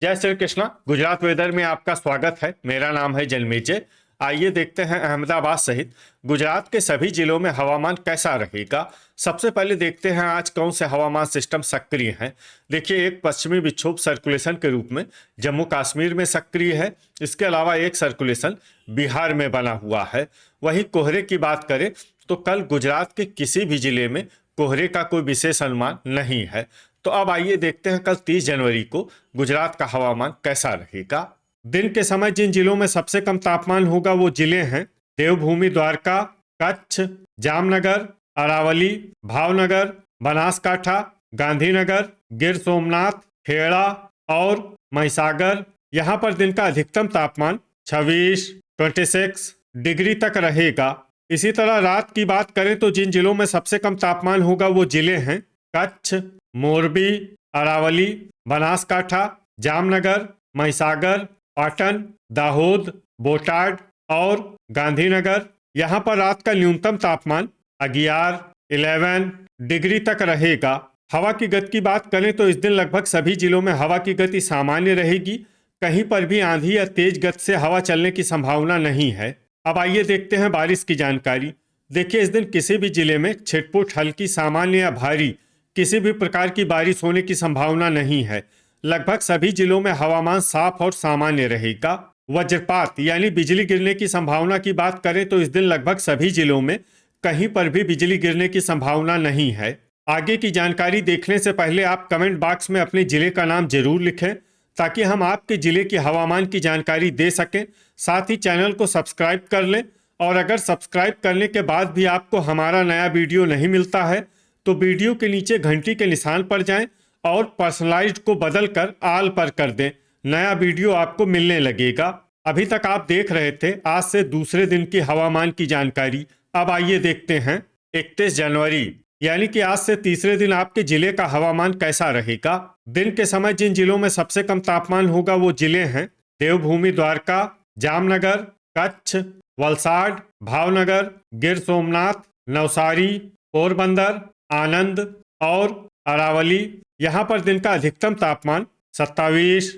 जय श्री कृष्णा। गुजरात वेदर में आपका स्वागत है। मेरा नाम है जन्मेजय। आइए देखते हैं अहमदाबाद सहित गुजरात के सभी जिलों में हवामान कैसा रहेगा। सबसे पहले देखते हैं आज कौन से हवामान सिस्टम सक्रिय हैं। देखिए, एक पश्चिमी विक्षोभ सर्कुलेशन के रूप में जम्मू कश्मीर में सक्रिय है। इसके अलावा एक सर्कुलेशन बिहार में बना हुआ है। वहीं कोहरे की बात करें तो कल गुजरात के किसी भी जिले में कोहरे का कोई विशेष अनुमान नहीं है। तो अब आइए देखते हैं कल 30 जनवरी को गुजरात का हवामान कैसा रहेगा। दिन के समय जिन जिलों में सबसे कम तापमान होगा वो जिले हैं देवभूमि, द्वारका, कच्छ, जामनगर, अरावली, भावनगर, बनासकाठा, गांधीनगर, गिर सोमनाथ, खेड़ा और महिसागर। यहाँ पर दिन का अधिकतम तापमान 26 डिग्री तक रहेगा। इसी तरह रात की बात करें तो जिन जिलों में सबसे कम तापमान होगा वो जिले हैं कच्छ, मोरबी, अरावली, बनासकाठा, जामनगर, महिसागर, पाटन, दाहोद, बोटाड और गांधीनगर। यहाँ पर रात का न्यूनतम तापमान 11 डिग्री तक रहेगा। हवा की गति की बात करें तो इस दिन लगभग सभी जिलों में हवा की गति सामान्य रहेगी। कहीं पर भी आंधी या तेज गति से हवा चलने की संभावना नहीं है। अब आइए देखते हैं बारिश की जानकारी। देखिए, इस दिन किसी भी जिले में छिटपुट, हल्की, सामान्य या भारी किसी भी प्रकार की बारिश होने की संभावना नहीं है। लगभग सभी जिलों में हवामान साफ और सामान्य रहेगा। वज्रपात यानी बिजली गिरने की संभावना की बात करें तो इस दिन लगभग सभी जिलों में कहीं पर भी बिजली गिरने की संभावना नहीं है। आगे की जानकारी देखने से पहले आप कमेंट बॉक्स में अपने जिले का नाम जरूर लिखें ताकि हम आपके जिले की हवामान की जानकारी दे सकें। साथ ही चैनल को सब्सक्राइब कर लें और अगर सब्सक्राइब करने के बाद भी आपको हमारा नया वीडियो नहीं मिलता है तो वीडियो के नीचे घंटी के निशान पर जाएं और पर्सनलाइज्ड को बदलकर आल पर कर दें। नया वीडियो आपको मिलने लगेगा। अभी तक आप देख रहे थे आज से दूसरे दिन की हवामान की जानकारी। अब आइए देखते हैं 31 जनवरी यानी कि आज से तीसरे दिन आपके जिले का हवामान कैसा रहेगा। दिन के समय जिन जिलों में सबसे कम तापमान होगा वो जिले हैं देवभूमि, द्वारका, जामनगर, कच्छ, वलसाड, भावनगर, गिर सोमनाथ, नवसारी, पोरबंदर, आनंद और अरावली। यहाँ पर दिन का अधिकतम तापमान 27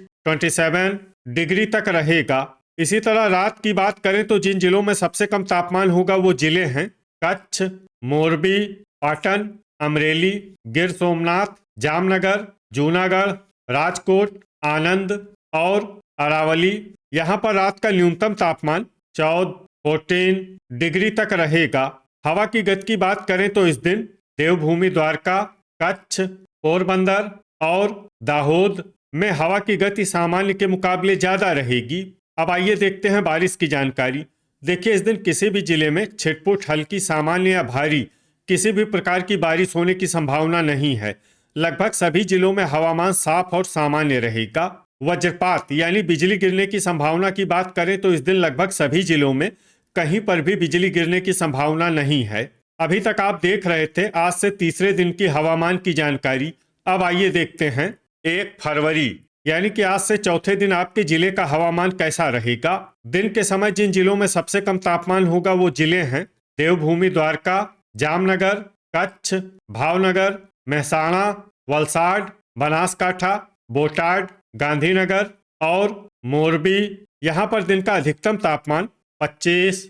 डिग्री तक रहेगा। इसी तरह रात की बात करें तो जिन जिलों में सबसे कम तापमान होगा वो जिले हैं कच्छ, मोरबी, पाटन, अमरेली, गिर सोमनाथ, जामनगर, जूनागढ़, राजकोट, आनंद और अरावली। यहाँ पर रात का न्यूनतम तापमान 14 डिग्री तक रहेगा। हवा की गति की बात करें तो इस दिन देवभूमि, द्वारका, कच्छ, पोरबंदर और दाहोद में हवा की गति सामान्य के मुकाबले ज्यादा रहेगी। अब आइए देखते हैं बारिश की जानकारी। देखिए, इस दिन किसी भी जिले में छिटपुट, हल्की, सामान्य या भारी किसी भी प्रकार की बारिश होने की संभावना नहीं है। लगभग सभी जिलों में हवामान साफ और सामान्य रहेगा। वज्रपात यानी बिजली गिरने की संभावना की बात करें तो इस दिन लगभग सभी जिलों में कहीं पर भी बिजली गिरने की संभावना नहीं है। अभी तक आप देख रहे थे आज से तीसरे दिन की हवामान की जानकारी। अब आइए देखते हैं 1 फरवरी यानी कि आज से चौथे दिन आपके जिले का हवामान कैसा रहेगा। दिन के समय जिन जिलों में सबसे कम तापमान होगा वो जिले हैं देवभूमि, द्वारका, जामनगर, कच्छ, भावनगर, मेहसाणा, वलसाड, बनासकाठा, बोटाड, गांधीनगर और मोरबी। यहाँ पर दिन का अधिकतम तापमान 25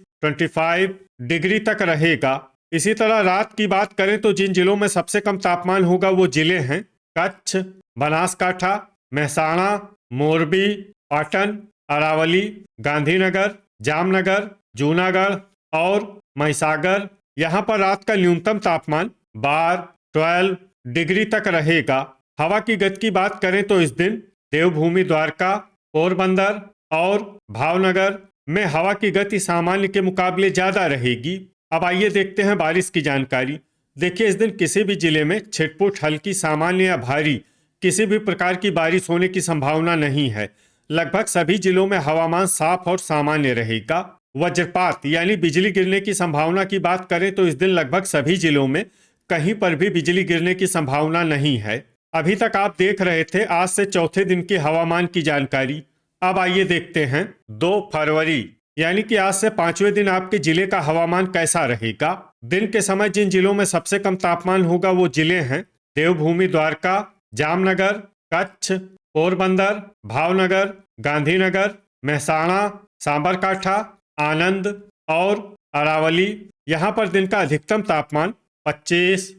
डिग्री तक रहेगा। इसी तरह रात की बात करें तो जिन जिलों में सबसे कम तापमान होगा वो जिले हैं कच्छ, बनासकाठा, मेहसाणा, मोरबी, पाटन, अरावली, गांधीनगर, जामनगर, जूनागढ़ और महिसागर। यहाँ पर रात का न्यूनतम तापमान 12 डिग्री तक रहेगा। हवा की गति की बात करें तो इस दिन देवभूमि, द्वारका, पोरबंदर और भावनगर में हवा की गति सामान्य के मुकाबले ज्यादा रहेगी। अब आइए देखते हैं बारिश की जानकारी। देखिए, इस दिन किसी भी जिले में छिटपुट, हल्की, सामान्य या भारी किसी भी प्रकार की बारिश होने की संभावना नहीं है। लगभग सभी जिलों में हवामान साफ और सामान्य रहेगा। वज्रपात यानी बिजली गिरने की संभावना की बात करें तो इस दिन लगभग सभी जिलों में कहीं पर भी बिजली गिरने की संभावना नहीं है। अभी तक आप देख रहे थे आज से चौथे दिन की हवामान की जानकारी। अब आइए देखते हैं 2 फरवरी यानी कि आज से 5वें दिन आपके जिले का हवामान कैसा रहेगा। दिन के समय जिन जिलों में सबसे कम तापमान होगा वो जिले हैं देवभूमि, द्वारका, जामनगर, कच्छ, पोरबंदर, भावनगर, गांधीनगर, मेहसाणा, सांबरकाठा, आनंद और अरावली। यहाँ पर दिन का अधिकतम तापमान 25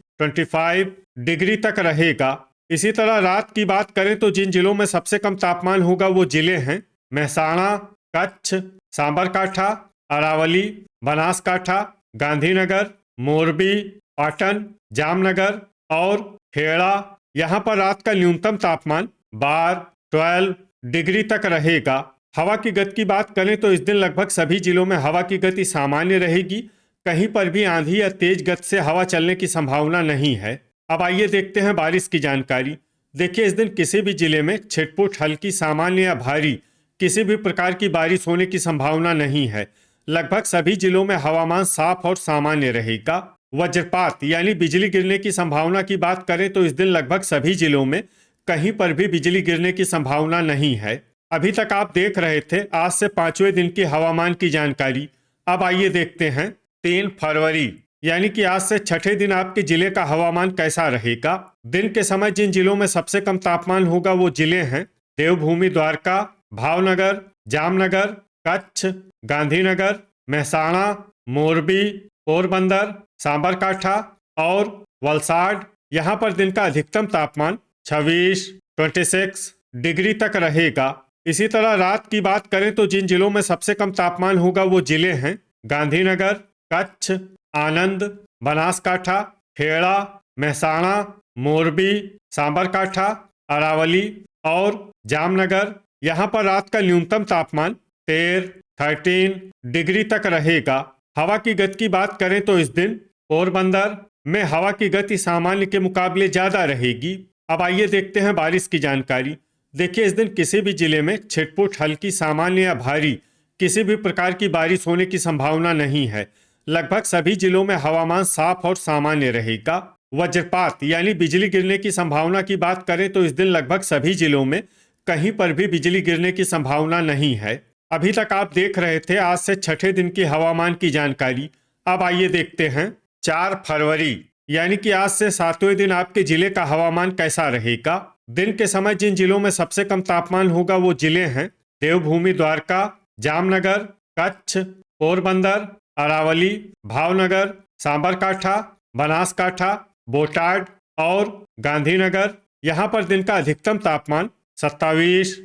डिग्री तक रहेगा। इसी तरह रात की बात करें तो जिन जिलों में सबसे कम तापमान होगा वो जिले हैं मेहसाणा, कच्छ, सांबरकाठा, अरावली, बनासकाठा, गांधीनगर, मोरबी, पाटन, जामनगर और खेड़ा। यहाँ पर रात का न्यूनतम तापमान 12 डिग्री तक रहेगा। हवा की गति की बात करें तो इस दिन लगभग सभी जिलों में हवा की गति सामान्य रहेगी। कहीं पर भी आंधी या तेज गति से हवा चलने की संभावना नहीं है। अब आइए देखते हैं बारिश की जानकारी। देखिए, इस दिन किसी भी जिले में छिटपुट, हल्की, सामान्य या भारी किसी भी प्रकार की बारिश होने की संभावना नहीं है। लगभग सभी जिलों में हवामान साफ और सामान्य रहेगा। वज्रपात यानी बिजली गिरने की संभावना की बात करें तो इस दिन लगभग सभी जिलों में कहीं पर भी बिजली गिरने की संभावना नहीं है। अभी तक आप देख रहे थे आज से 5वें दिन की हवामान की जानकारी। अब आइए देखते हैं 3 फरवरी यानी कि आज से 6ठे दिन आपके जिले का हवामान कैसा रहेगा। दिन के समय जिन जिलों में सबसे कम तापमान होगा वो जिले हैं देवभूमि, द्वारका, भावनगर, जामनगर, कच्छ, गांधीनगर, मेहसाणा, मोरबी, पोरबंदर, सांबरकाठा और वलसाड। यहाँ पर दिन का अधिकतम तापमान 26 डिग्री तक रहेगा। इसी तरह रात की बात करें तो जिन जिलों में सबसे कम तापमान होगा वो जिले हैं गांधीनगर, कच्छ, आनंद, बनासकाठा, खेड़ा, मेहसाणा, मोरबी, सांबरकाठा, अरावली और जामनगर। यहाँ पर रात का न्यूनतम तापमान 13 डिग्री तक रहेगा। हवा की गति की बात करें तो इस दिन पोरबंदर में हवा की गति सामान्य के मुकाबले ज्यादा रहेगी। अब आइए देखते हैं बारिश की जानकारी। देखिए, इस दिन किसी भी जिले में छिटपुट, हल्की, सामान्य या भारी किसी भी प्रकार की बारिश होने की संभावना नहीं है। लगभग सभी जिलों में हवामान साफ और सामान्य रहेगा। वज्रपात यानी बिजली गिरने की संभावना की बात करें तो इस दिन लगभग सभी जिलों में कहीं पर भी बिजली गिरने की संभावना नहीं है। अभी तक आप देख रहे थे आज से 6ठे दिन की हवामान की जानकारी। अब आइए देखते हैं 4 फरवरी यानी कि आज से 7वें दिन आपके जिले का हवामान कैसा रहेगा। दिन के समय जिन जिलों में सबसे कम तापमान होगा वो जिले हैं देवभूमि, द्वारका, जामनगर, कच्छ, पोरबंदर, अरावली, भावनगर, सांबरकाठा, बनासकाठा, बोटाड और गांधीनगर। यहाँ पर दिन का अधिकतम तापमान 27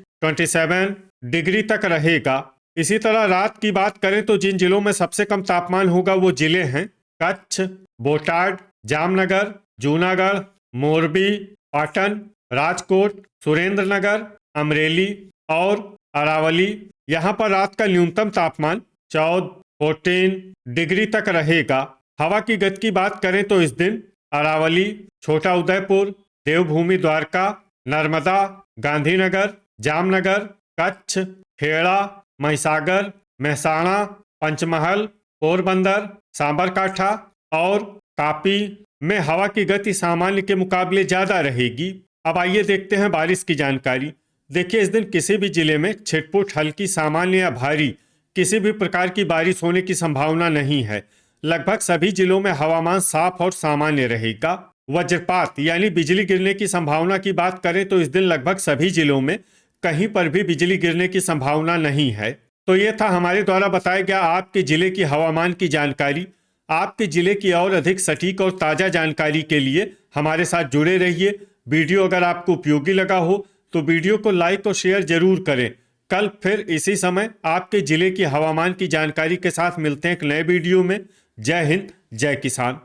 डिग्री तक रहेगा। इसी तरह रात की बात करें तो जिन जिलों में सबसे कम तापमान होगा वो जिले हैं कच्छ, बोटाड, जामनगर, जूनागढ़, मोरबी, पाटन, राजकोट, सुरेंद्रनगर, अमरेली और अरावली। यहाँ पर रात का न्यूनतम तापमान 14 डिग्री तक रहेगा। हवा की गति की बात करें तो इस दिन अरावली, छोटा उदयपुर, देवभूमि, द्वारका, नर्मदा, गांधीनगर, जामनगर, कच्छ, खेड़ा, महिसागर, मेहसाणा, पंचमहल, पोरबंदर, सांबरकाठा और तापी में हवा की गति सामान्य के मुकाबले ज्यादा रहेगी। अब आइए देखते हैं बारिश की जानकारी। देखिए, इस दिन किसी भी जिले में छिटपुट, हल्की, सामान्य या भारी किसी भी प्रकार की बारिश होने की संभावना नहीं है। लगभग सभी जिलों में हवामान साफ और सामान्य रहेगा। वज्रपात यानी बिजली गिरने की संभावना की बात करें तो इस दिन लगभग सभी जिलों में कहीं पर भी बिजली गिरने की संभावना नहीं है। तो ये था हमारे द्वारा बताया गया आपके जिले की हवामान की जानकारी। आपके जिले की और अधिक सटीक और ताज़ा जानकारी के लिए हमारे साथ जुड़े रहिए। वीडियो अगर आपको उपयोगी लगा हो तो वीडियो को लाइक और शेयर जरूर करें। कल फिर इसी समय आपके जिले की हवामान की जानकारी के साथ मिलते हैं एक नए वीडियो में। जय हिंद, जय किसान।